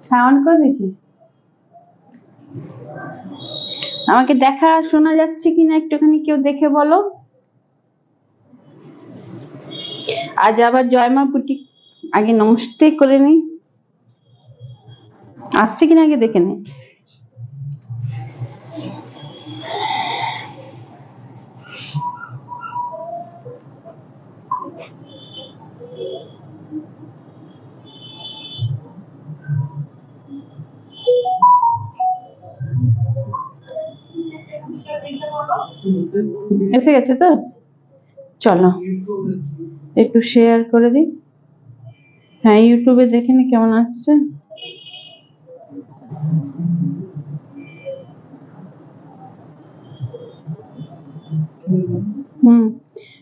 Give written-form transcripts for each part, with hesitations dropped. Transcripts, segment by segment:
Sound করে দেখি, আমাকে দেখা শোনা যাচ্ছে কিনা একটুখানি কেউ দেখে বলো। আজ আবার জয়মা বুটিক, আগে নমস্তে করে নি, আসছে কিনা আগে দেখে নে। এসে গেছে তো, চলো একটু শেয়ার করে দিই। হ্যাঁ, ইউটিউবে দেখে নি কেমন আসছে।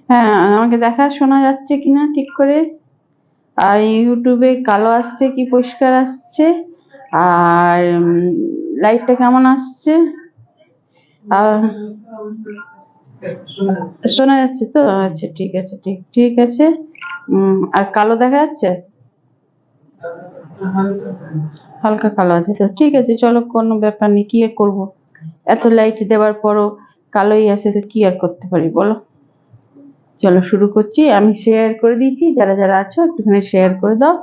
হ্যাঁ, আমাকে দেখা শোনা যাচ্ছে কিনা ঠিক করে, আর ইউটিউবে কালো আসছে কি পরিষ্কার আসছে, আর লাইটটা কেমন আসছে, আর শোনা যাচ্ছে তো? আচ্ছা ঠিক আছে, ঠিক আছে। আর কালো দেখা যাচ্ছে, হালকা কালো আছে তো, ঠিক আছে চলো, কোনো ব্যাপার নেই, কি আর করবো, এত লাইট দেওয়ার পরও কালোই আসে তো কি আর করতে পারি বলো। চলো শুরু করছি, আমি শেয়ার করে দিয়েছি, যারা যারা আছো একটুখানি শেয়ার করে দাও।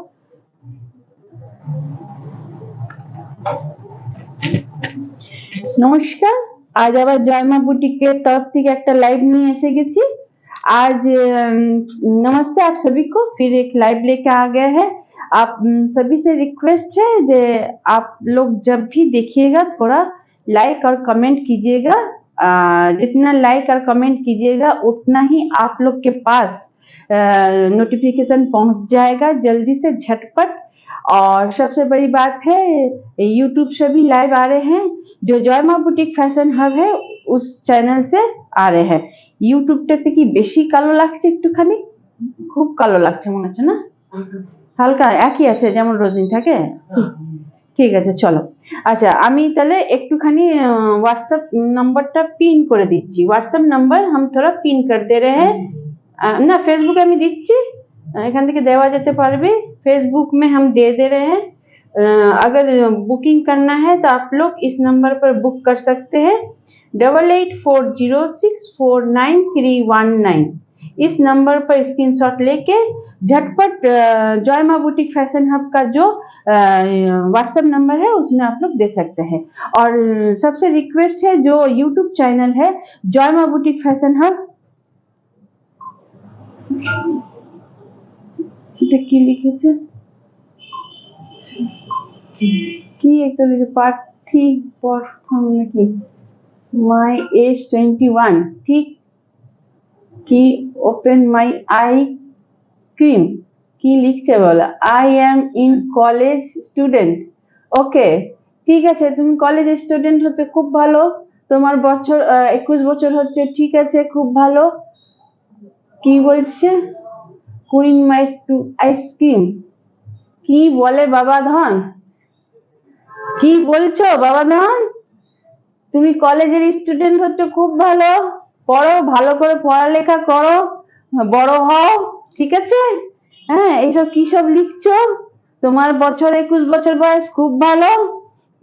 नमस्कार, आज आबार जयमा बुटीकेर तरफ থেকে একটা लाइव নিয়ে এসে গেছি। आज नमस्ते आप सभी को, फिर एक लाइव लेके आ गया है। आप सभी से रिक्वेस्ट है जे आप लोग जब भी देखिएगा थोड़ा लाइक और कमेंट कीजिएगा। जितना लाइक और कमेंट कीजिएगा उतना ही आप लोग के पास नोटिफिकेशन पहुंच जाएगा जल्दी से, झटपट। और सबसे बड़ी बात है, यूट्यूब से भी लाइव आ रहे हैं, जो जयमा बुटीक फैशन हब है उस चैनल से आ रहे हैं। ইউটিউবটাতে কি বেশি কালো লাগছে একটুখানি? খুব কালো লাগছে মনে হচ্ছে না? হালকা একই আছে যেমন রোজদিন থাকে। ঠিক আছে চলো। আচ্ছা আমি তাহলে একটুখানি व्हाट्सएप नंबरটা পিন করে দিচ্ছি। व्हाट्सएप नंबर हम थोड़ा पिन कर दे रहे हैं। ना फेसबुक আমি दिচ্ছি, এখান থেকে দেওয়া যেতে পারবে। फेसबुक में हम दे रहे हैं। अगर बुकिंग करना है तो आप लोग इस नंबर पर बुक कर सकते हैं, 8840649319। इस नंबर पर स्क्रीनशॉट लेके झटपट जयमा बुटीक फैशन हब का जो व्हाट्सएप नंबर है उसमें आप लोग दे सकते हैं। और सबसे रिक्वेस्ट है, जो यूट्यूब चैनल है जयमा बुटीक फैशन हब, কি লিখেছে কি একটা লিখে পার্থী প্রথম নাকি মাই এজ 21, ঠিক কি ওপেন মাই আই স্ক্রিন কি লিখছে বলো, I am in college student. Okay ঠিক আছে, তুমি কলেজ স্টুডেন্ট হতে খুব ভালো, তোমার বছর 21 বছর হচ্ছে, ঠিক আছে খুব ভালো। কি বলছে কুইন মাই টু আইসক্রিম, কি বলে বাবা ধন, কি বলছো বাবা ধন? তুমি কলেজের স্টুডেন্ট হচ্ছে খুব ভালো, পড়ো ভালো করে, পড়ালেখা করো, বড় হও, ঠিক আছে। হ্যাঁ এইসব কি সব লিখছো? তোমার বছর 21 বছর বয়স, খুব ভালো,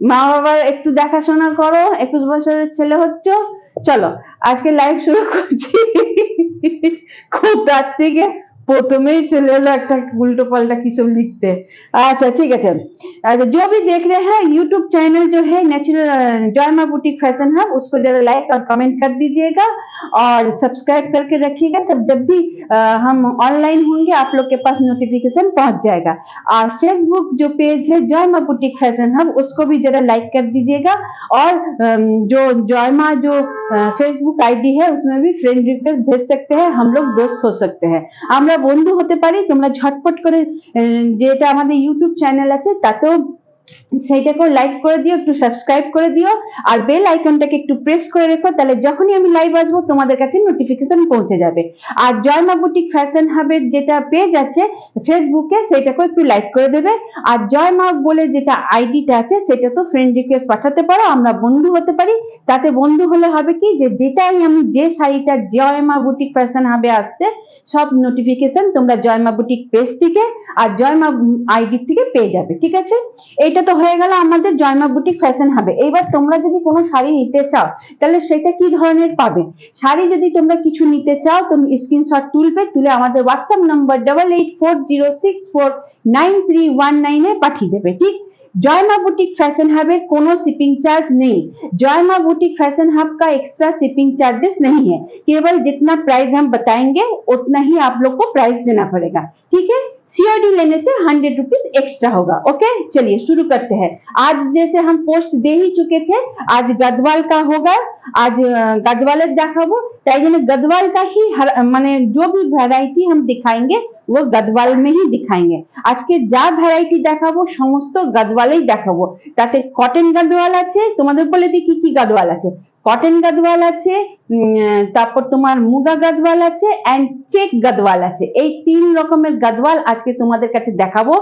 মা বাবার একটু দেখাশোনা করো, 21 বছরের ছেলে হচ্ছে। চলো আজকে লাইভ শুরু করছি। খুব রাত থেকে প্রথমেই चले एलो একটা उल्टो पलटा की सब लिखते। अच्छा ठीक है, अच्छा जो भी देख रहे हैं यूट्यूब चैनल जो है नेचुरल जयमा बुटीक फैशन हब, उसको जरा लाइक और कमेंट कर दीजिएगा और सब्सक्राइब करके रखिएगा, तब जब भी हम ऑनलाइन होंगे आप लोग के पास नोटिफिकेशन पहुंच जाएगा। और फेसबुक जो पेज है जयमा बुटीक फैशन हब, उसको भी जरा लाइक कर दीजिएगा। और जो जयमा जो फेसबुक आईडी है उसमें भी फ्रेंड रिक्वेस्ट भेज सकते हैं, हम लोग दोस्त हो सकते हैं, আমরা বন্ধু হতে পারি। তোমরা ঝটপট করে যেটা আমাদের ইউটিউব চ্যানেল আছে তাতেও সেইটাকে লাইক করে দিও, একটু সাবস্ক্রাইব করে দিও, আর বেল আইকনটাকে একটু প্রেস করে রেখো, তাহলে যখনই আমি লাইভ আসবো তোমাদের কাছে নোটিফিকেশন পৌঁছে যাবে। আর জয়মা বুটিক ফ্যাশন হাবের যেটা পেজ আছে ফেসবুকে, সেটাকে একটু লাইক করে দেবে। আর জয়মা বলে যেটা আইডিটা আছে সেটা তো ফ্রেন্ড রিকোয়েস্ট পাঠাতে পারো, আমরা বন্ধু হতে পারি। তাতে বন্ধু হলে হবে কি, যে যেটাই আমি যে শাড়িটা জয়মা বুটিক ফ্যাশন হাবে আসছে সব নোটিফিকেশন তোমরা জয়মা বুটিক পেজ থেকে আর জয়মা আইডি থেকে পেয়ে যাবে, ঠিক আছে। এটা তো হয়ে গেল আমাদের জয়মা বুটিক ফ্যাশন হাবে। এইবার তোমরা যদি কোনো শাড়ি নিতে চাও তাহলে সেটা কি ধরনের পাবে। শাড়ি যদি তোমরা কিছু নিতে চাও তুমি স্ক্রিনশট তুলবে, তুলে আমাদের হোয়াটসঅ্যাপ নাম্বার 8840649319 পাঠিয়ে দেবে, ঠিক। जयमा बुटीक फैशन हब में कोनो शिपिंग चार्ज नहीं। जयमा बुटीक फैशन हब का एक्स्ट्रा शिपिंग चार्जेस नहीं है, केवल जितना प्राइस हम बताएंगे उतना ही आप लोग को प्राइस देना पड़ेगा, ठीक है। सीओडी लेने से 100 रुपीज एक्स्ट्रा होगा। ओके, चलिए शुरू करते हैं। आज जैसे हम पोस्ट दे ही चुके थे, आज गदवाल का होगा, आज गदवाल देखाबो, তাই জন্য गदवाल का ही हर माने जो भी वैरायटी हम दिखाएंगे वो गदवाल में ही दिखाएंगे। আজকে যা ভ্যারাইটি দেখাবো সমস্ত গদওয়ালেই দেখাবো। তাতে কটন গদওয়াল আছে, তোমাদের বলে দিই কি কি গদওয়াল আছে। কটন গদওয়াল আছে, তারপর তোমার মুগা গদওয়াল আছে এন্ড চেক গদওয়াল আছে। এই তিন রকমের গদওয়াল আজকে তোমাদের কাছে দেখাবো।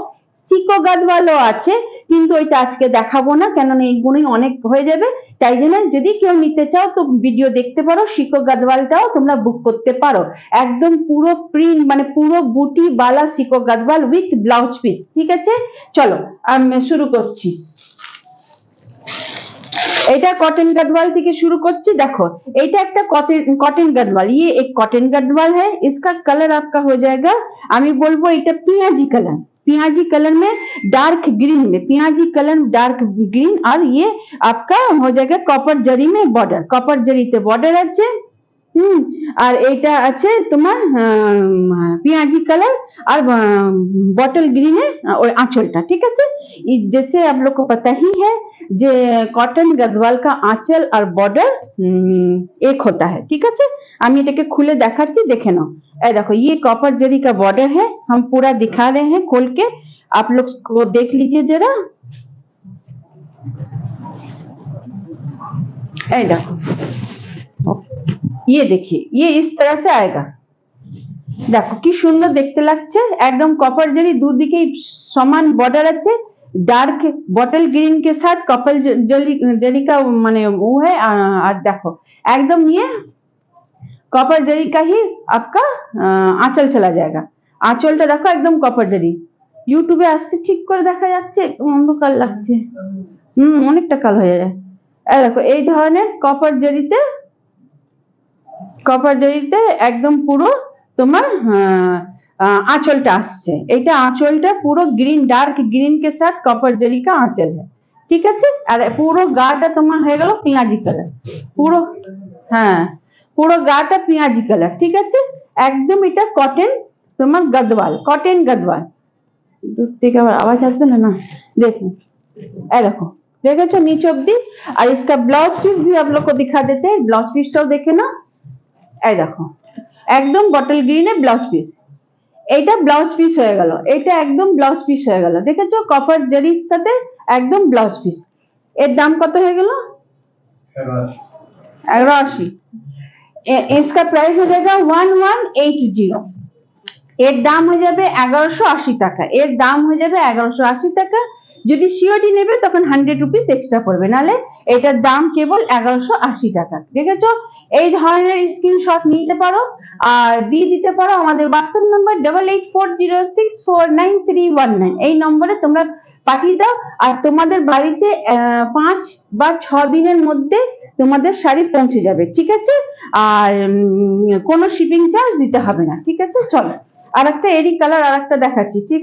সিকো গদওয়ালও আছে, কিন্তু ওইটা আজকে দেখাবো না, কেননা এইগুলোই অনেক হয়ে যাবে। তাই জন্য যদি কেউ নিতে চাও তো ভিডিও দেখতে পারো, সিকো গদওয়ালটাও তোমরা বুক করতে পারো। একদম পুরো প্রিন্ট মানে পুরো বুটি বালা সিকো গদওয়াল উইথ ব্লাউজ পিস, ঠিক আছে। চলো আমি শুরু করছি। এটা कॉटन गढ़वाल থেকে শুরু করছি। देखो এটা একটা कॉटन गढ़वाल, ये एक कॉटन गढ़वाल है। इसका कलर आपका हो जाएगा, আমি বলবো এটা पियाजी कलर, पियाजी कलर में डार्क ग्रीन में, पियाजी कलर डार्क ग्रीन, और ये आपका हो जाएगा कॉपर जरी में बॉर्डर, कॉपर जरीते बॉर्डर আছে। और এটা আছে তোমার पियाजी कलर और बॉटल ग्रीन है और आंचलটা, ठीक है। जैसे आप लोग को पता ही है যে कॉटन गढ़वाल का आंचल और बॉर्डर एक होता है, ठीक है। আমি এটাকে খুলে দেখাচ্ছি, দেখে নাও। এই দেখো ये कॉपर जरी का बॉर्डर है, हम पूरा दिखा रहे हैं खोल के, आप लोग को देख लीजिए जरा। এই দেখো ये देखिए, ये इस तरह से आएगा। देखो কি সুন্দর দেখতে লাগছে, একদম कॉपर जरी দুদিকেই সমান বর্ডার আছে। डार्क बॉटल ग्रीन के साथ कपल जरी का माने वो है। और देखो एकदम ये कॉपर जरी का ही आपका आंचल चला जाएगा। आंचलটা দেখো একদম कॉपर जरी। ইউটিউবে আসছে ঠিক করে দেখা যাচ্ছে, অন্ধকার লাগছে, অনেকটা কালো হয়ে যায়। এই দেখো এই ধরনের कॉपर জরিতে একদম পুরো তোমার आंचलটা আসছে। এটা आंचलটা পুরো গ্রিন, ডার্ক গ্রিন के साथ कॉपर जरी का आंचल है, ঠিক আছে। আর পুরো গাটা তোমার হয়ে গেল পিয়াজি কালার, পুরো হ্যাঁ পুরো গাটা পিয়াজি কালার, ঠিক আছে। একদম এটা কটন তোমার গদওয়াল, কটন গদওয়াল। दूर থেকে আবার আওয়াজ আসবে না, না দেখো এই দেখো দেখেছো নিচে অবধি। আর इसका ब्लाउज पीस भी आप लोग को दिखा देते हैं, ब्लाउज पीसটাও দেখে নাও। এই দেখো একদম বটল গ্রিনে ব্লাউজ পিস, এটা ব্লাউজ পিস হয়ে গেল, এটা একদম ব্লাউজ পিস হয়ে গেল, দেখেছো কপার জরির সাথে একদম ব্লাউজ পিস। এর দাম কত হয়ে গেল? 1180। इसका प्राइस हो जाएगा 1180। এর দাম হয়ে যাবে 1180 টাকা, এর দাম হয়ে যাবে 1180 টাকা। যদি সিওডি নেবে তখন 100 রুপিস এক্সট্রা পড়বে, নালে এটার দাম কেবল 1180 টাকা, দেখেছো। এই ধরনের স্ক্রিনশট নিতে পারো আর দিয়ে দিতে পারো আমাদের হোয়াটসঅ্যাপ নাম্বার 8840649319, এই নম্বরে তোমরা পাঠিয়ে দাও। আর তোমাদের বাড়িতে 5 বা 6 দিনের মধ্যে তোমাদের শাড়ি পৌঁছে যাবে, ঠিক আছে। আর কোনো শিপিং চার্জ দিতে হবে না, ঠিক আছে। চলো আরেকটা এরই কালার আরেকটা দেখাচ্ছি, ঠিক।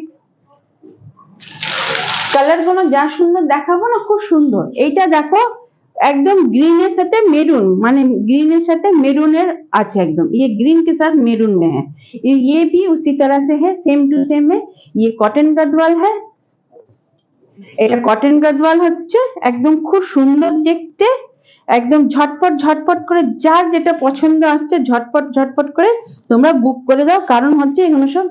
কালার গুলো যা সুন্দর দেখাবো না, খুব সুন্দর। এইটা দেখো एकदम ग्रीन के साथ मेरून, माने ग्रीन के साथ मेरूनर আছে एकदम, ये ग्रीन के साथ मेरून में है। ये भी उसी तरह से है, सेम टू सेम है। ये कॉटन गढ़वाल है, এটা কটন গদওয়াল হচ্ছে একদম খুব সুন্দর দেখতে। একদম ঝটপট ঝটপট করে যার যেটা পছন্দ আসছে ঝটপট ঝটপট করে তোমরা বুক করে দাও, কারণ হচ্ছে এগুলো সব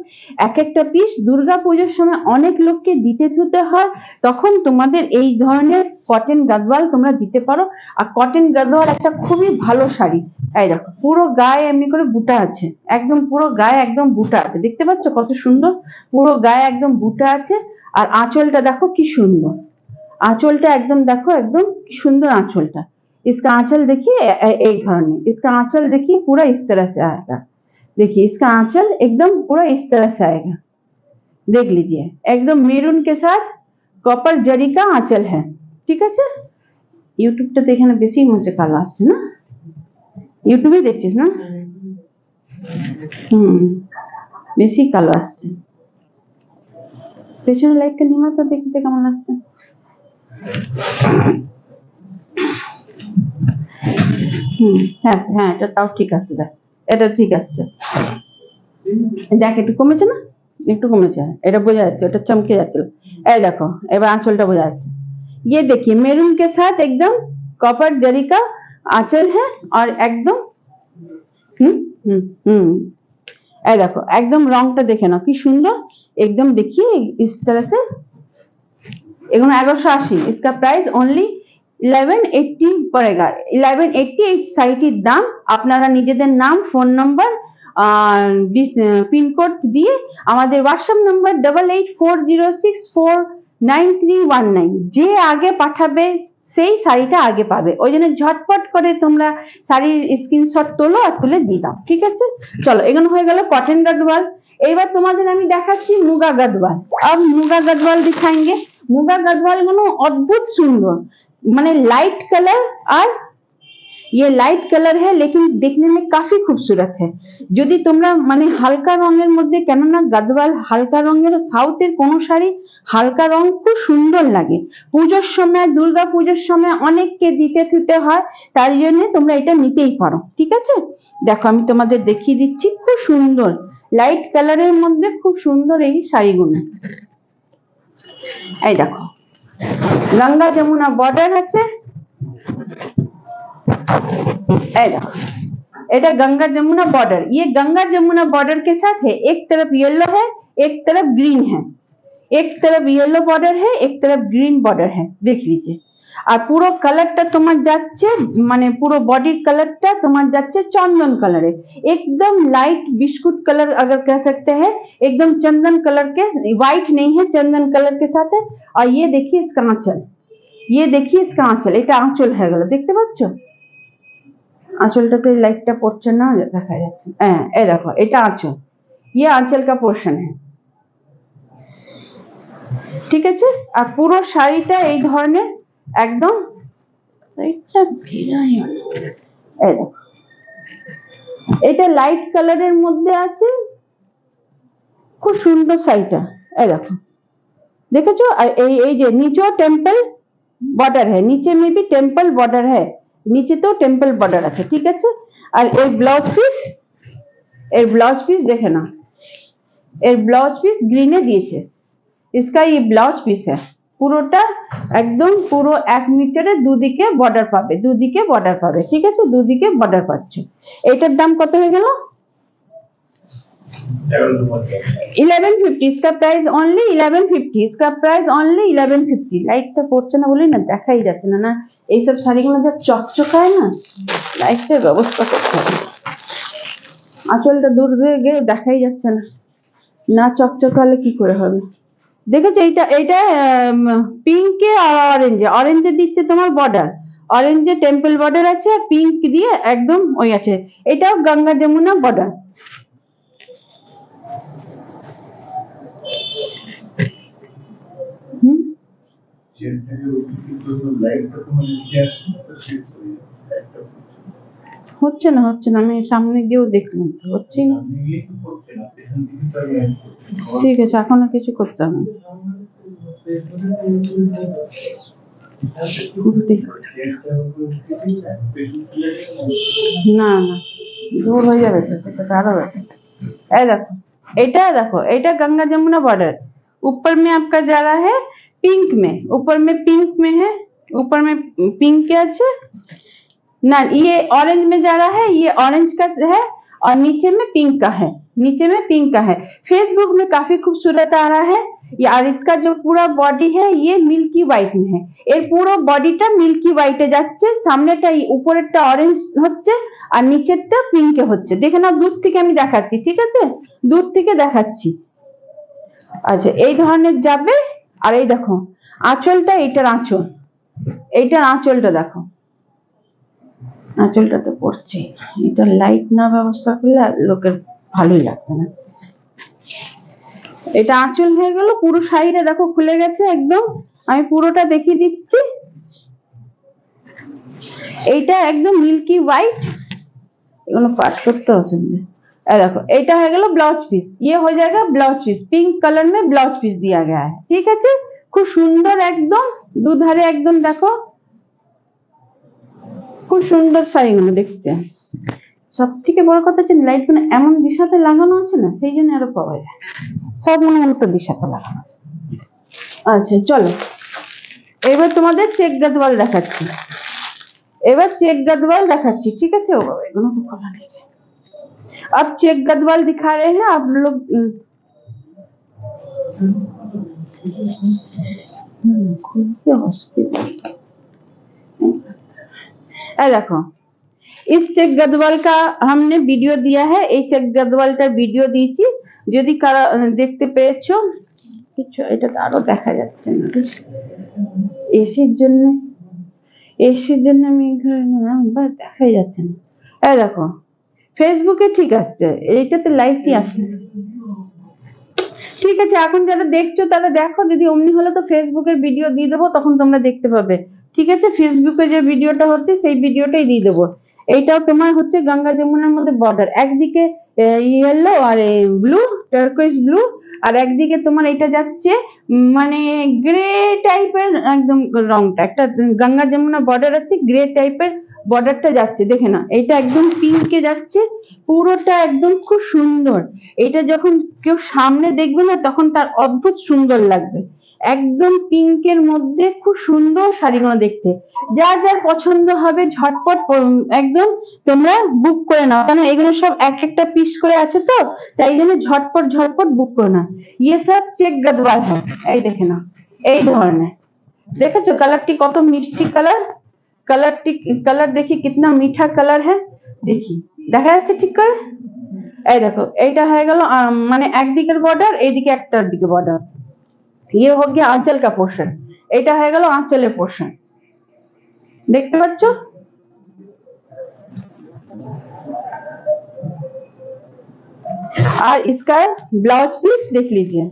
এক একটা পিস দুর্গা পুজোর সময় অনেক লোককে দিতে থুতে হয়, তখন তোমাদের এই ধরনের কটন গাদওয়াল তোমরা দিতে পারো। আর কটন গাদওয়াল একটা খুবই ভালো শাড়ি। এই দেখো পুরো গায়ে এমনি করে বুটা আছে, একদম পুরো গায়ে একদম বুটা আছে, দেখতে পাচ্ছ কত সুন্দর, পুরো গায়ে একদম বুটা আছে। আর আঁচলটা দেখো কি সুন্দর, आंचलটা একদম দেখো, একদম কি সুন্দর आंचलটা। इसका आंचल देखिए एक धरने, इसका आंचल देखिए पूरा इस तरह से आएगा। देखिए इसका आंचल एकदम पूरा इस तरह से आएगा, देख लीजिए एकदम मेरून के साथ कॉपर जरी का आंचल है। ठीक है, यूट्यूबটা তো এখানে বেশি মজা কালো আসছে না, ইউটিউবে দেখছিস না? বেশি কালো আসছে। পেছনে লাইটটা নিমা তো দেখতে কেমন লাগছে। হ্যাঁ হ্যাঁ, এটা তাও ঠিক আছে, দেখ এটা ঠিক আছে, দেখ একটু কমেছে না, একটু কমেছে, এটা বোঝা যাচ্ছে, ওটা চমকে যাচ্ছিল। এই দেখো এবার আঁচলটা বোঝা যাচ্ছে। ये देखिए मेरून के साथ एकदम कॉपर जरी का आंचल है और एकदम এই দেখো একদম রংটা দেখে নাও কি সুন্দর, एकदम देखिए इस तरह से। এগুলো 1180, इसका प्राइस ओनली 1180 पड़ेगा। 1180 এই শাড়িটির দাম। আপনারা নিজেদের নাম, ফোন নাম্বার, পিনকোড দিয়ে আমাদের হোয়াটসঅ্যাপ নাম্বার 8840649319 যে আগে পাঠাবে সেই শাড়িটা আগে পাবে, ওই জন্য ঝটপট করে তোমরা শাড়ির স্ক্রিনশট তোলো আর তুলে দিয়ে দাও। ঠিক আছে, চলো এগুলো হয়ে গেল কটন गदवाल। এবার তোমাদের আমি দেখাচ্ছি মুগা गदवाल। अब मुगा गदवाल दिखाएंगे। मुगा गदवाल गुलो अद्भुत सुंदर, माने लाइट कलर, और ये लाइट कलर है लेकिन देखने में काफी खूबसूरत है। যদি তোমরা মানে হালকা রঙের মধ্যে, কেননা गदवाल হালকা রঙের, সাউথের কোন শাড়ি হালকা রং খুব সুন্দর লাগে, পূজোর সময়, দুর্গা পূজোর সময় অনেককে দিতে থুতে হয়, তার জন্য তোমরা এটা নিতেই পারো। ঠিক আছে, দেখো আমি তোমাদের দেখিয়ে দিচ্ছি, খুব সুন্দর লাইট কালারের মধ্যে খুব সুন্দর এই শাড়িগুলো। এই দেখো गंगा जमुना बॉर्डर আছে, এই দেখো এটা गंगा जमुना बॉर्डर। ये गंगा जमुना बॉर्डर के साथ है, एक तरफ येलो है एक तरफ ग्रीन है, एक तरफ येलो बॉर्डर है एक तरफ ग्रीन बॉर्डर है, देख लीजिए। আর পুরো কালারটা তোমার যাচ্ছে, মানে পুরো বডির কালারটা তোমার যাচ্ছে चंदन कलर है, एकदम लाइट बिस्कुट कलर अगर कह सकते हैं, एकदम चंदन कलर के, व्हाइट नहीं है, चंदन कलर के साथ है। और ये देखिए इसका आंचल, ये देखिए इसका आंचल, এটা আঁচল হয়ে গেল, দেখতে পাচ্ছ আঁচলটাতে লাইটটা পড়ছে না, দেখা যাচ্ছে, হ্যাঁ এই দেখো এটা আঁচল, ये आंचल का पोर्शन है। ঠিক আছে, আর পুরো শাড়িটা এই ধরনের একদম, এটা লাইট কালারের মধ্যে আছে, খুব সুন্দর শাড়িটা। এই দেখো দেখেছো, আর এই যে নিচেও টেম্পল बॉर्डर है, नीचे में भी टेम्पल बॉर्डर है, नीचे तो टेम्पल बॉर्डर আছে। ঠিক আছে, আর এর ब्लाउज पीस देखे ना, এর ब्लाउज पीस ग्रीने দিয়েছে, इसका ये ब्लाउज पीस है, পুরোটা একদম পুরো 1 মিটারে দুদিকে বর্ডার পাবে, দুদিকে বর্ডার পাবে। ঠিক আছে, দুদিকে বর্ডার পাচ্ছে। এটার দাম কত হয়ে গেল? 1150, इसका प्राइस ओनली 1150, इसका प्राइस ओनली 1150। লাইটটা পড়ছে না বলি না, দেখাই যাচ্ছে না, না এইসব শাড়িগুলো যা চকচকায় না, লাইটের ব্যবস্থা করতে হবে। আঁচলটা দূর হয়ে গিয়ে দেখাই যাচ্ছে না, না চকচকালে কি করে হবে। দেখেছো এইটা, এটা পিঙ্কে আর অরেঞ্জে, অরেঞ্জে দিচ্ছে তোমার বর্ডার, অরেঞ্জে টেম্পল বর্ডার আছে, পিঙ্ক দিয়ে একদম ওই আছে, এটাও গঙ্গা যমুনা বর্ডার। হচ্ছে না হচ্ছে না, আমি সামনে গিয়েও দেখলাম তো হচ্ছে না। ঠিক আছে, এখন আর কিছু করতে হবে না, না दूर हो जाए तो आरो है। देखो এটা देखो, এটা गंगा जमुना बॉर्डर, ऊपर में आपका जा रहा है पिंक में, ऊपर में पिंक में है, ऊपर में पिंक के আছে, ना, ये ऑरेंज में जा रहा है, ये ऑरेंज का है और नीचे में पिंक का है, नीचे में पिंक का है। फेसबुक में काफी खूबसूरत आ रहा है। और इसका जो पूरा बॉडी है ये मिल्की व्हाइट में है, এর পুরো বডিটা মিল্কি হোয়াইটে যাচ্ছে, সামনেটা উপরেরটা অরেঞ্জ হচ্ছে আর নিচেরটা পিঙ্কে হচ্ছে। দেখে নাও, দূর থেকে আমি দেখাচ্ছি, ঠিক আছে, দূর থেকে দেখাচ্ছি। আচ্ছা, এই ধরনের যাবে। আর এই দেখো আঁচলটা, এইটার আঁচল, এইটার আঁচলটা দেখো, আঁচলটা তো পড়ছে, এটা লাইট না ব্যবস্থা করলে লোকের ভালোই লাগবে না। এটা আঁচল হয়ে গেল, পুরো শাড়িটা দেখো খুলে গেছে একদম, আমি পুরোটা দেখিয়ে দিচ্ছি। এইটা একদম মিল্কি হোয়াইট, এগুলো পাঠ করতে অসুবিধা। देखो এটা হয়ে গেল ব্লাউজ পিস, ये हो जाएगा ब्लाउज पीस, पिंक कलर में ब्लाउज पीस दिया गया है, ঠিক আছে, খুব সুন্দর একদম, দুধারে একদম দেখো খুব সুন্দর শাড়িগুলো দেখতে। সব থেকে বড় কথা হচ্ছে লাইটগুলো এমন দিশাতে লাগানো আছে না, সেই জন্য আরো পাওয়া যায়, সব মনে তো দিশাতে লাগানো। আচ্ছা চলো, এবার তোমাদের চেক গাদওয়াল দেখাচ্ছি, এবার চেক গাদওয়াল দেখাচ্ছি, ঠিক আছে। ও বাবা, এগুলো তো খোলা নেই। अब चेक गदवाल दिखा रहे हैं आप लोग। देखो इस चेक गदवाल का हमने वीडियो दिया है, এই চেক গদওয়ালটা ভিডিও দিয়েছি, যদি কারা দেখতে পেয়েছো। কিছু এটা তো আরো দেখা যাচ্ছে না, এসির জন্য, এসির জন্য আমি দেখাই যাচ্ছে না। এই দেখো ফেসবুকে ঠিক আসছে, এইটাতে লাইটই আসছে, ঠিক আছে। এখন যারা দেখছো তারা দেখো, যদি অমনি হলে তো ফেসবুকের ভিডিও দিয়ে দেবো, তখন তোমরা দেখতে পাবে, ঠিক আছে। ফেসবুকে যে ভিডিওটা হচ্ছে সেই ভিডিওটাই দিয়ে দেবো। এইটাও তোমার হচ্ছে গঙ্গা যমুনার মধ্যে বর্ডার, একদিকে ইয়েলো আর ব্লু, টার্কোইজ ব্লু, আর একদিকে তোমার এটা যাচ্ছে মানে গ্রে টাইপের একদম রংটা, একটা গঙ্গা যমুনা বর্ডার আছে, গ্রে টাইপের বর্ডারটা যাচ্ছে, দেখে না, এটা একদম পিঙ্কে যাচ্ছে পুরোটা একদম, খুব সুন্দর। এটা যখন কেউ সামনে দেখবে না তখন তার অদ্ভুত সুন্দর লাগবে, একদম পিঙ্কের মধ্যে খুব সুন্দর শাড়িগুলো দেখতে। যার যার পছন্দ হবে ঝটপট একদম তোমরা বুক করে নাও, কারণ এগুলো সব এক একটা পিস করে আছে তো, তাই জন্য ঝটপট ঝটপট বুক করে নাও। ইয়ে সব চেক গদওয়াল হয়, এই দেখে নাও, এই ধরনের, দেখেছো কালারটি কত মিষ্টি কালার, কালারটি কালার দেখি কিতনা মিঠা কালার है, দেখি দেখা যাচ্ছে ঠিক করে। এই দেখো এইটা হয়ে গেল মানে একদিকের বর্ডার, এইদিকে একটার দিকে বর্ডার, ये हो गया आंचल का पोर्शन, এটা হয়ে গেল আঁচলের পোর্শন, দেখতে পাচ্ছ। और इसका ब्लाउज पीस देख लीजिए,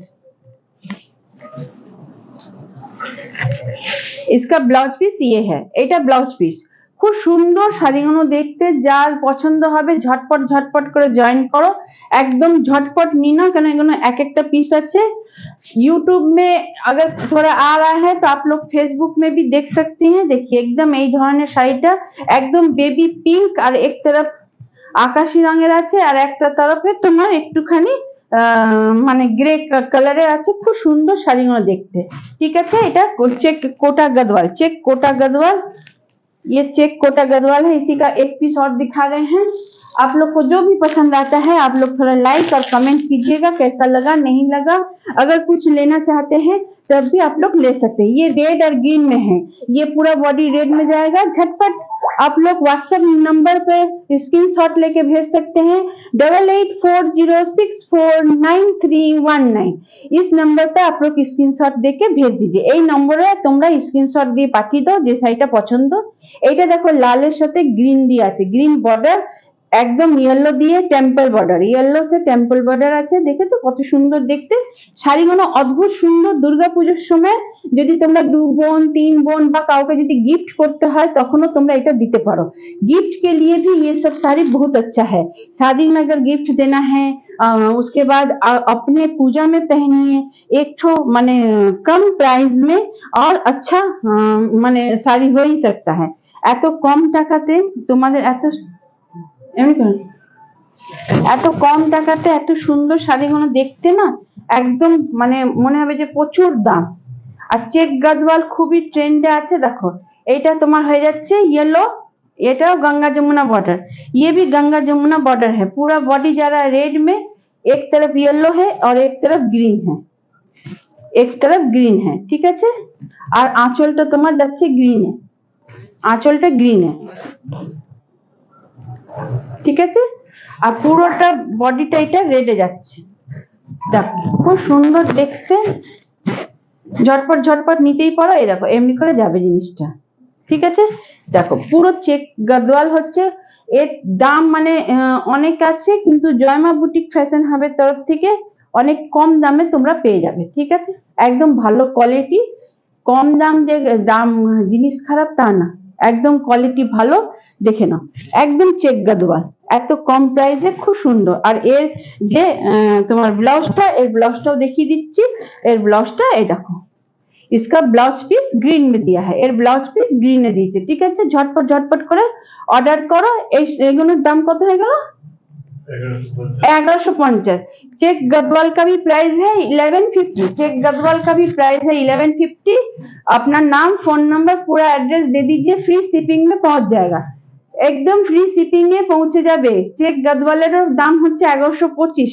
इसका ब्लाउज पीस ये है, এটা ব্লাউজ পিস, খুব সুন্দর শাড়িগুলো দেখতে। যার পছন্দ হবে ঝটপট ঝটপট করে জয়েন করো, একদম झटपट नी ना, কেন এগুলো এক একটা পিস আছে। यूट्यूब में अगर थोड़ा आ रहा है तो आप लोग फेसबुक में भी देख सकते हैं। देखिए एकदम এই ধরনের শাড়িটা একদম বেবি পিঙ্ক, আর এক তরফ আকাশি রঙের আছে, আর একটা তরফে তোমার একটুখানি মানে গ্রে কালারের আছে, খুব সুন্দর শাড়িগুলো দেখতে, ঠিক আছে। এটা চেক কোটা गदवाल, चेक कोटा गदवाल, ये चेक कोटा गदवाल है, इसी का एक पीस और दिखा रहे हैं। आप लोग को जो भी पसंद आता है आप लोग थोड़ा लाइक और कमेंट कीजिएगा, कैसा लगा नहीं लगा। अगर कुछ लेना चाहते हैं तब भी आप लोग ले सकते हैं। ये रेड और ग्रीन में है, ये पूरा बॉडी रेड में जाएगा। झटपट आप लोग व्हाट्सएप नंबर पे स्क्रीनशॉट लेके भेज सकते हैं, 8840649319। इस नंबर पे आप लोग स्क्रीनशॉट देके भेज दीजिए। এই নম্বরে তোমরা স্ক্রিনশট দিয়ে পাঠিয়ে দাও যে শাড়িটা পছন্দ। এটা দেখো লালের সাথে গ্রিন দিয়ে আছে, গ্রিন বর্ডার, একদম ইয়েলো দিয়ে টেম্পল বর্ডার, ইয়েলো সে টেম্পল বর্ডার আছে, দেখেছো কত সুন্দর দেখতে শাড়িগুলো, অদ্ভুত সুন্দর। দুর্গাপুজোর সময় যদি তোমরা 2 বোন 3 বোন বা কাউকে যদি गिफ्ट করতে হয় তখনও তোমরা এটা দিতে পারো। गिफ्ट के लिए भी ये सब साड़ी बहुत अच्छा है। शादी में अगर गिफ्ट देना है, उसके बाद अपने पूजा में पहनिए, एक ठो माने कम प्राइस में और अच्छा माने শাড়ি हो ही सकता है। এত কম টাকাতে তোমাদের এত কম টাকাতে এত সুন্দর শাড়িগুলো দেখতে না, একদম মানে মনে হবে যে প্রচুর দাম। আর চেক গদওয়াল খুবই ট্রেন্ডে আছে, দেখো এইটা তোমার হয়ে যাচ্ছে ইয়েলো, ये तो गंगा जमुना बॉर्डर, ये भी गंगा जमुना बॉर्डर है। पूरा बॉडी जरा रेड में, एक तरफ येलो है और एक तरफ ग्रीन है, एक तरफ ग्रीन है, ठीक है। और आंचलটা তোমার যাচ্ছে গ্রিনে, আঁচলটা গ্রিনে, ঠিক আছে। আর পুরোটা বডিটা এটা রেডে যাচ্ছে, দেখো খুব সুন্দর দেখতে, ঝটপট ঝটপট নিতেই পারো। এই দেখো এমনি করে যাবে জিনিসটা, ঠিক আছে। দেখো পুরো চেক গদওয়াল হচ্ছে, এর দাম মানে অনেক আছে, কিন্তু জয়মা বুটিক ফ্যাশন হাবের তরফ থেকে অনেক কম দামে তোমরা পেয়ে যাবে, ঠিক আছে। একদম ভালো কোয়ালিটি, কম দাম, যে দাম জিনিস খারাপ তা না, একদম কোয়ালিটি ভালো, দেখে নাও। একদম চেক গদওয়াল, এত কম প্রাইসে খুব সুন্দর। আর এর যে তোমার ব্লাউজটা, এর ব্লাউজটাও দেখিয়ে দিচ্ছি। এর ব্লাউজটা এই দেখো, इसका ब्लाउज पीस ग्रीन में दिया है, এর ব্লাউজ পিস গ্রিনে দিয়েছে, ঠিক আছে। ঝটপট ঝটপট করে অর্ডার করো। এইগুলোর দাম কত হয়ে গেল? 1150। चेक गदवाल का भी प्राइस है 1150, चेक गदवाल का भी प्राइस है 1150। अपना नाम, फोन नंबर, पूरा एड्रेस दे दीजिए, फ्री शिपिंग में पहुंच जाएगा, एकदम फ्री शिपिंग में पहुंचे जाबे। चेक गदवालेर दाम হচ্ছে 1150,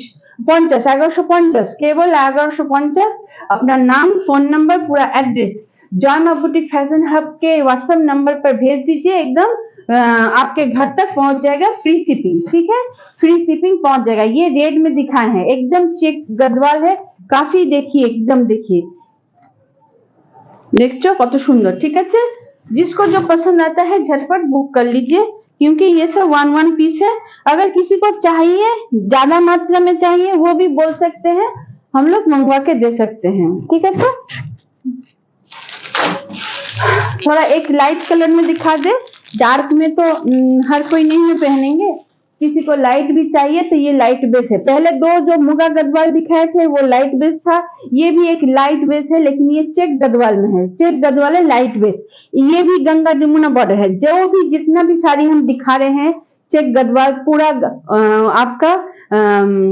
केवल 1150। अपना नाम, फोन नंबर, पूरा एड्रेस जॉयमा बुटीक फैशन हब के व्हाट्सएप नंबर पर भेज दीजिए, एकदम आपके घर तक पहुंच जाएगा, फ्री शिपिंग, ठीक है। फ्री शिपिंग पहुंच जाएगा। ये रेड में दिखाए हैं, एकदम चेक गदवाल है, काफी देखिए, एकदम देखिए, देखो कत सुंदर, ठीक है। जिसको जो पसंद आता है झटपट बुक कर लीजिए, क्योंकि ये सब वन पीस है। अगर किसी को चाहिए, ज्यादा मात्रा में चाहिए, वो भी बोल सकते हैं, हम लोग मंगवा के दे सकते हैं, ठीक है। तो थोड़ा एक लाइट कलर में दिखा दे, डार्क में तो हर कोई नहीं पहनेंगे, किसी को लाइट भी चाहिए तो ये लाइट बेस है। पहले दो जो मुगा गदवाल दिखाए थे वो लाइट बेस था, ये भी एक लाइट बेस है, लेकिन ये चेक गदवाल में है, चेक गदवाल है लाइट बेस। ये भी गंगा जमुना बॉर्डर है। जो भी जितना भी साड़ी हम दिखा रहे हैं, चेक गदवाल पूरा आपका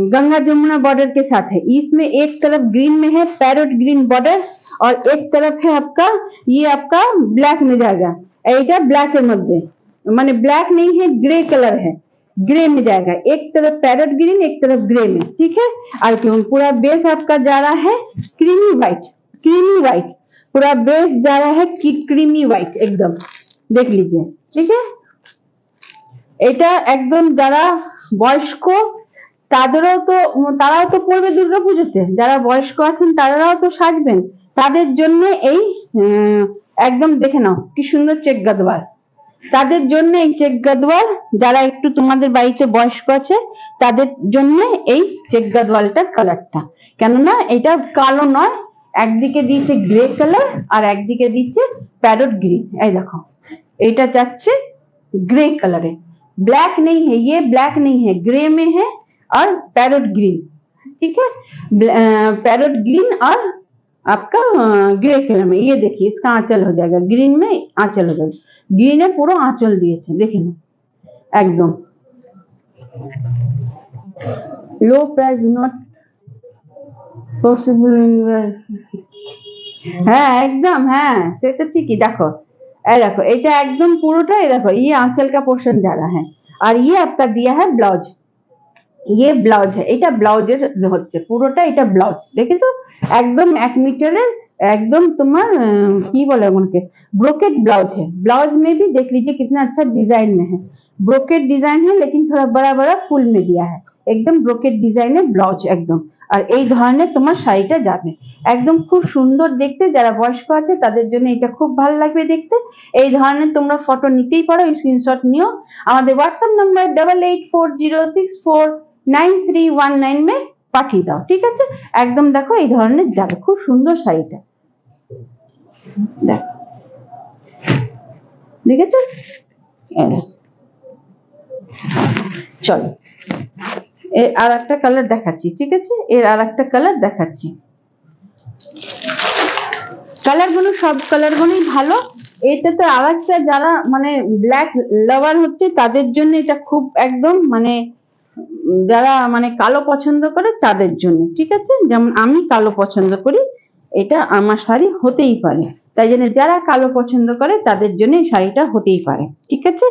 गंगा जमुना बॉर्डर के साथ है। इसमें एक तरफ ग्रीन में है, पैरोट ग्रीन बॉर्डर, और एक तरफ है आपका, ये आपका ब्लैक में जाएगा, এইটা ব্ল্যাক এর মধ্যে, মানে ব্ল্যাক नहीं है, ग्रे कलर है, ग्रे में जाएगा। एक तरफ पैरेट ग्रीन, एक तरफ ग्रे में, ठीक है। और क्यों पूरा बेस आपका जा रहा है क्रीमी व्हाइट, क्रीमी व्हाइट, पूरा बेस जा रहा है क्रीमी व्हाइट, एकदम देख लीजिए, ठीक है। এটা একদম যারা বয়স্ক তারাও তো পড়বে দুর্গাপুজোতে, যারা বয়স্ক আছেন তারাও তো সাজবেন, তাদের জন্য এই একদম দেখে নাও কি সুন্দর চেক গদওয়াল, তাদের জন্য এই চেক গদওয়াল। যারা একটু তোমাদের বাড়িতে বয়স্ক আছে তাদের জন্য এই চেক গদওয়ালটার কালারটা, কেননা এটা কালো নয়, একদিকে দিয়েছে গ্রে কালার আর একদিকে দিয়েছে প্যারট গ্রিন। এই দেখো এটা যাচ্ছে ग्रे कलर है, ब्लैक नहीं है, ये ब्लैक नहीं है, ग्रे में है और पैरट ग्रीन, ठीक है। पैरट ग्रीन और आपका ग्रे कलर में। ये देखिए इसका आंचल हो जाएगा, ग्रीन में आंचल हो जाएगा, ग्रीन है पूरा आंचल दिए देखे ना, एकदम लो प्राइस नॉट पॉसिबल इन, হ্যাঁ একদম, হ্যাঁ সেটা ঠিকই। দেখো এই দেখো এটা একদম পুরোটা, এই দেখো ये आंचल का पोर्शन जा रहा है, और ये आपका दिया है ब्लाउज, ये ब्लाउज है, এটা ব্লাউজের হচ্ছে পুরোটা, এটা ব্লাউজ দেখেছো, একদম 1 मीटर एकदम तुम्हार की बोले उनके ब्रोकेट ब्लाउज है। ब्लाउज में भी देख लीजिए कितना अच्छा डिजाइन में है, ब्रोकेट डिजाइन है, लेकिन थोड़ा बड़ा बड़ा फुल में दिया है, एकदम ब्रोकेट डिजाइन है ब्लाउज एकदम। আর এই ধরনের তোমার শাড়িটা যাবে, একদম খুব সুন্দর দেখতে। যারা বয়স্ক আছে তাদের জন্য এটা খুব ভালো লাগবে দেখতে। এই ধরনের তোমরা ফটো নিতেই পারো, স্ক্রিনশট নিও। আমাদের হোয়াটসঅ্যাপ নাম্বার 8840649319 में পাঠিয়ে দাও, ঠিক আছে। একদম দেখো এই ধরনের যাবে, খুব সুন্দর শাড়িটা দেখো, দেখেছো। চলো এর আর একটা কালার দেখাচ্ছি, ঠিক আছে। এর আর একটা কালার দেখাচ্ছি, কালার গুলো সব কালার গুলোই ভালো। এটা তো আর একটা যারা মানে ব্ল্যাক লাভার হচ্ছে তাদের জন্য এটা খুব একদম মানে, যারা মানে কালো পছন্দ করে তাদের জন্য, ঠিক আছে। যেমন আমি কালো পছন্দ করি, এটা আমার শাড়ি হতেই পারে, তাই জন্য যারা কালো পছন্দ করে তাদের জন্য এই শাড়িটা হতেই পারে। ঠিক আছে,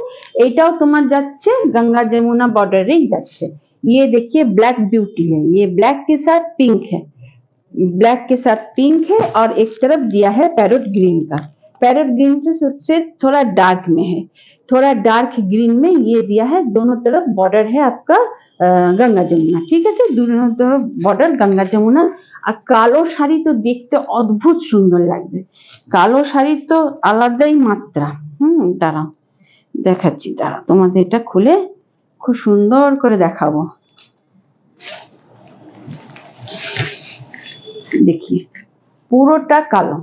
এটাও তোমার যাচ্ছে गंगा जमुना बॉर्डर যাচ্ছে। ये देखिए ब्लैक ब्यूटी है, ये ब्लैक के साथ पिंक है, ब्लैक के साथ पिंक है, और एक तरफ दिया है पैरोट ग्रीन का। पैरोट ग्रीन से सबसे थोड़ा डार्क में है, थोड़ा डार्क ग्रीन में ये दिया है। दोनों तरफ बॉर्डर है आपका गंगा जमुना। ठीक है, दोनों तरफ बॉर्डर गंगा जमुना। আর কালো শাড়ি তো দেখতে অদ্ভুত সুন্দর লাগবে, কালো শাড়ির তো আলাদাই মাত্রা। দাঁড়াও দেখাচ্ছি, দাঁড়াও তোমাদের এটা খুলে খুব সুন্দর করে দেখাবো। देखिए পুরোটা কালো,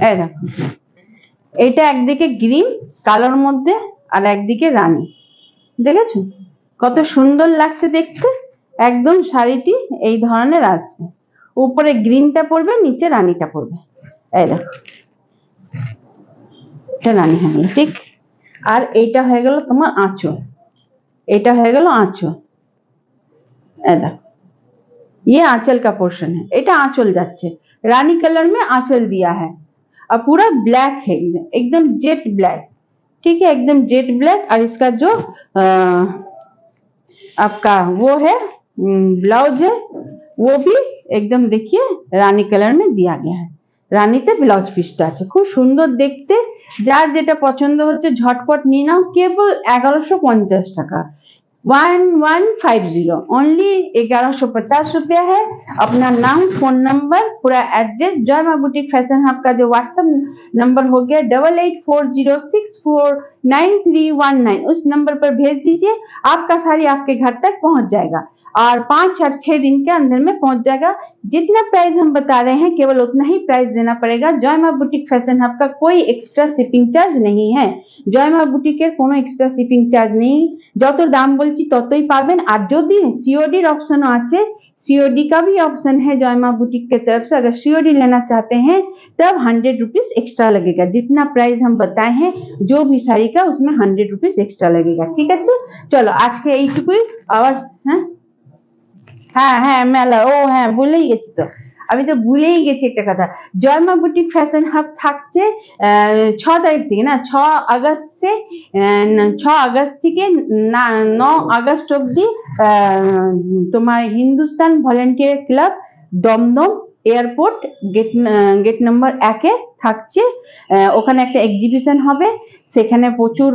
এই দেখো এটা একদিকে গ্রিন কালোর মধ্যে আর একদিকে রানী, দেখেছো কত সুন্দর লাগছে দেখতে। একদম শাড়িটি এই ধরনের আসবে, উপরে গ্রিনটা পড়বে, নিচে রানীটা পড়বে। এই দেখো এটা রানী হয়ে গেল। ঠিক, আর এইটা হয়ে গেল তোমার আঁচল, এটা হয়ে গেল आंचल। এই দেখো ये आंचल का पोर्शन है, এটা आंचल যাচ্ছে, रानी कलर में आंचल दिया है, और पूरा ब्लैक है, एकदम जेट ब्लैक। ठीक है, एकदम जेट ब्लैक। और इसका जो आपका वो है ब्लाउज है, वो भी एकदम देखिए रानी कलर में दिया गया है। রানীতে ব্লাউজ পিসটা আছে, খুব সুন্দর দেখতে। যার যেটা পছন্দ হচ্ছে ঝটপট নিয়ে নাও, কেবল 1150 টাকা, 1150 ओनली 1150 रुपया है। अपना नाम, फोन नंबर, पूरा एड्रेस, जय मां बुटीक फैशन हब का जो व्हाट्सएप नंबर हो गया 8840649319, उस नंबर पर भेज दीजिए, आपका साड़ी आपके घर तक पहुंच जाएगा, और 5 या 6 दिन के अंदर में पहुंच जाएगा। जितना प्राइस हम बता रहे हैं केवल उतना ही प्राइस देना पड़ेगा। जय मां बुटीक फैशन हब का कोई एक्स्ट्रा शिपिंग चार्ज नहीं है, जय मां बुटीकेर কোনো এক্সট্রা শিপিং চার্জ নেই, যত দাম বলছি ততই পাবেন। আর যদি सीओडी ऑप्शन আছে, सीओडी का भी ऑप्शन है जय मां बुटीक के तरफ से, अगर सीओडी लेना चाहते हैं तब 100 रुपीज एक्स्ट्रा लगेगा। जितना प्राइस हम बताए हैं जो भी साड़ी का उसमें 100 रुपीज एक्स्ट्रा लगेगा। ठीक है, चलो आज के এইটুকুই। আবার হ্যাঁ হ্যাঁ মেলা, ও হ্যাঁ ভুলেই গেছি তো, আমি তো ভুলেই গেছি একটা কথা। জয় মা বুটিক ফ্যাশন হাব থাকছে 6 তারিখ থেকে, না 6 আগস্ট से 6 আগস্ট থেকে 9 আগস্ট অব্দি তোমার Hindustan volunteer club Dumdum airport gate number 1 এ থাকছে। ওখানে একটা এক্সিবিশন হবে, সেখানে প্রচুর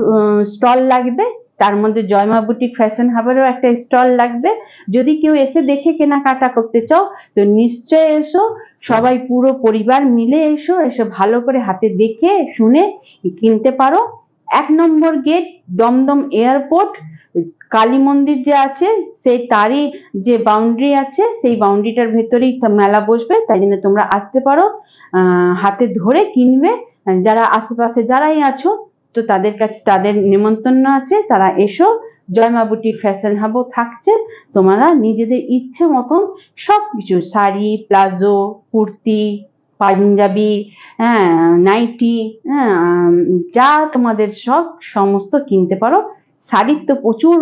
স্টল লাগবে, তার মধ্যে জয় মা বুটিক ফ্যাশন হাবেরও একটা স্টল লাগবে। যদি কেউ এসে দেখে কেনাকাটা করতে চাও তো নিশ্চয়ই এসো, সবাই পুরো পরিবার মিলে এসো, এসে ভালো করে হাতে দেখে শুনে কিনতে পারো। 1 নম্বর গেট দমদম এয়ারপোর্ট, কালী মন্দির যে আছে সেই তারই যে বাউন্ডারি আছে সেই বাউন্ডারিটার ভেতরেই মেলা বসবে, তাই জন্য তোমরা আসতে পারো, হাতে ধরে কিনবে। যারা আশেপাশে যারাই আছো তো তাদের কাছে তাদের নিমন্ত্রণ আছে, তারা এসো। জয় মা বুটিক ফ্যাশন হাবও থাকছে, তোমরা নিজেদের ইচ্ছে মতন সবকিছু শাড়ি, প্লাজো, কুর্তি, পাঞ্জাবি, হ্যাঁ নাইটি, যা তোমাদের সব সমস্ত কিনতে পারো। শাড়ির তো প্রচুর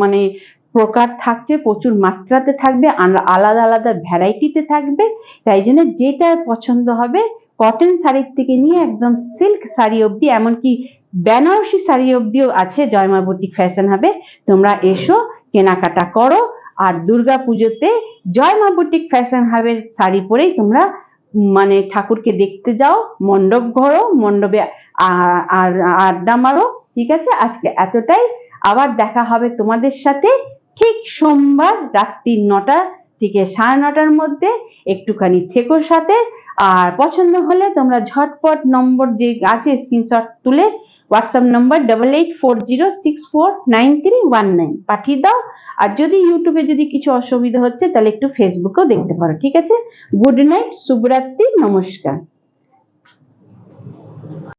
মানে প্রকার থাকছে, প্রচুর মাত্রাতে থাকবে, আলাদা আলাদা ভ্যারাইটিতে থাকবে, তাই জন্য যেটা পছন্দ হবে, কটন শাড়ির থেকে নিয়ে একদম সিল্ক শাড়ি অবধি, এমনকি বেনারসি শাড়ি অবধিও আছে জয় মা বুটিক ফ্যাশন হাবে। তোমরা এসো, কেনাকাটা করো, আর দুর্গা পুজোতে জয় মা বুটিক ফ্যাশন হাবের শাড়ি পরেই তোমরা মানে ঠাকুরকে দেখতে যাও, মণ্ডপ ঘোরো, মণ্ডপে আর আড্ডা মারো। ঠিক আছে, আজকে এতটাই, আবার দেখা হবে তোমাদের সাথে ঠিক সোমবার রাত্রি 9টা থেকে 9:30টার মধ্যে। একটুখানি থেকো সাথে, আর পছন্দ হলে তোমরা ঝটপট নম্বর যে আছে স্ক্রিনশট তুলে হোয়াটসঅ্যাপ নম্বর 8840649319 পাঠিয়ে দাও। আর যদি ইউটিউবে যদি কিছু অসুবিধা হচ্ছে তাহলে একটু ফেসবুকেও দেখতে পারো। ঠিক আছে, গুড নাইট, শুভরাত্রি, নমস্কার।